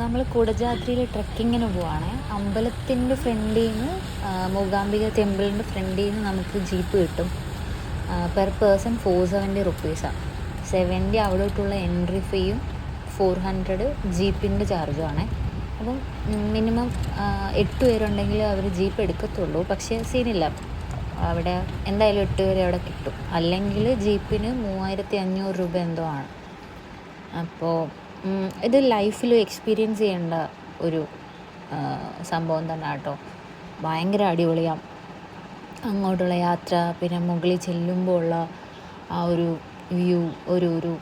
നമ്മൾ കുടജാദ്രിയിൽ ട്രെക്കിങ്ങിന് പോവുകയാണേ. അമ്പലത്തിൻ്റെ ഫ്രണ്ടിൽ നിന്ന് മൂകാംബിക ടെമ്പിളിൻ്റെ ഫ്രണ്ടിൽ നിന്ന് നമുക്ക് ജീപ്പ് കിട്ടും. പെർ പേഴ്സൺ 470 റുപ്പീസാണ്. 70 അവിടോട്ടുള്ള എൻട്രി ഫീയും 400 ജീപ്പിൻ്റെ ചാർജുമാണേ. അപ്പം മിനിമം 8 പേരുണ്ടെങ്കിൽ അവർ ജീപ്പ് എടുക്കത്തുള്ളൂ. പക്ഷേ സീനില്ല, അവിടെ എന്തായാലും 8 പേരെ അവിടെ കിട്ടും. അല്ലെങ്കിൽ ജീപ്പിന് 3500 രൂപ എന്തോ ആണ്. അപ്പോൾ ഇത് ലൈഫിൽ എക്സ്പീരിയൻസ് ചെയ്യേണ്ട ഒരു സംഭവം തന്നെ കേട്ടോ. ഭയങ്കര അടിപൊളിയാണ് അങ്ങോട്ടുള്ള യാത്ര. പിന്നെ മുകളിൽ ചെല്ലുമ്പോൾ ഉള്ള ആ ഒരു വ്യൂ, ഒരു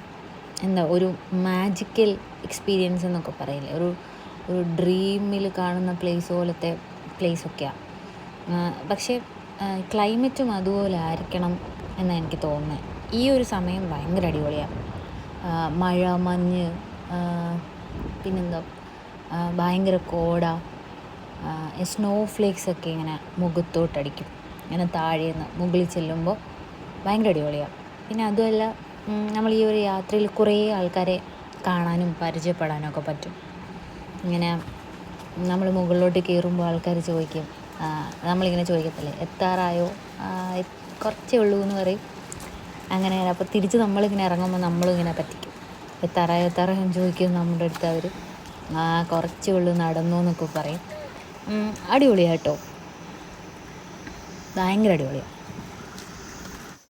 എന്താ ഒരു മാജിക്കൽ എക്സ്പീരിയൻസ് എന്നൊക്കെ പറയില്ലേ, ഒരു ഡ്രീമിൽ കാണുന്ന പ്ലേസ് പോലത്തെ പ്ലേസൊക്കെയാണ്. പക്ഷേ ക്ലൈമറ്റും അതുപോലെ ആയിരിക്കണം എന്നാണ് എനിക്ക് തോന്നുന്നത്. ഈ ഒരു സമയം ഭയങ്കര അടിപൊളിയാണ്. മഴ, മഞ്ഞ്, പിന്നെന്താ ഭയങ്കര കോട, സ്നോ ഫ്ലേക്സൊക്കെ ഇങ്ങനെ മുഖത്തോട്ടടിക്കും. ഇങ്ങനെ താഴേന്ന് മുകളിൽ ചെല്ലുമ്പോൾ ഭയങ്കര അടിപൊളിയാണ്. പിന്നെ അതുമല്ല, നമ്മൾ ഈ ഒരു യാത്രയിൽ കുറേ ആൾക്കാരെ കാണാനും പരിചയപ്പെടാനും ഒക്കെ പറ്റും. ഇങ്ങനെ നമ്മൾ മുകളിലോട്ട് കയറുമ്പോൾ ആൾക്കാർ ചോദിക്കും, നമ്മളിങ്ങനെ ചോദിക്കത്തില്ലേ എത്താറായോ, കുറച്ചേ ഉള്ളൂ എന്ന് പറയും. അങ്ങനെ അപ്പോൾ തിരിച്ച് നമ്മളിങ്ങനെ ഇറങ്ങുമ്പോൾ നമ്മളും ഇങ്ങനെ പറ്റിക്കും, എത്താറായോ എന്ന് ചോദിക്കും നമ്മുടെ അടുത്ത് അവർ. കുറച്ചേ ഉള്ളൂ നടന്നു എന്നൊക്കെ പറയും. അടിപൊളിയാട്ടോ, ഭയങ്കര അടിപൊളിയാണ്.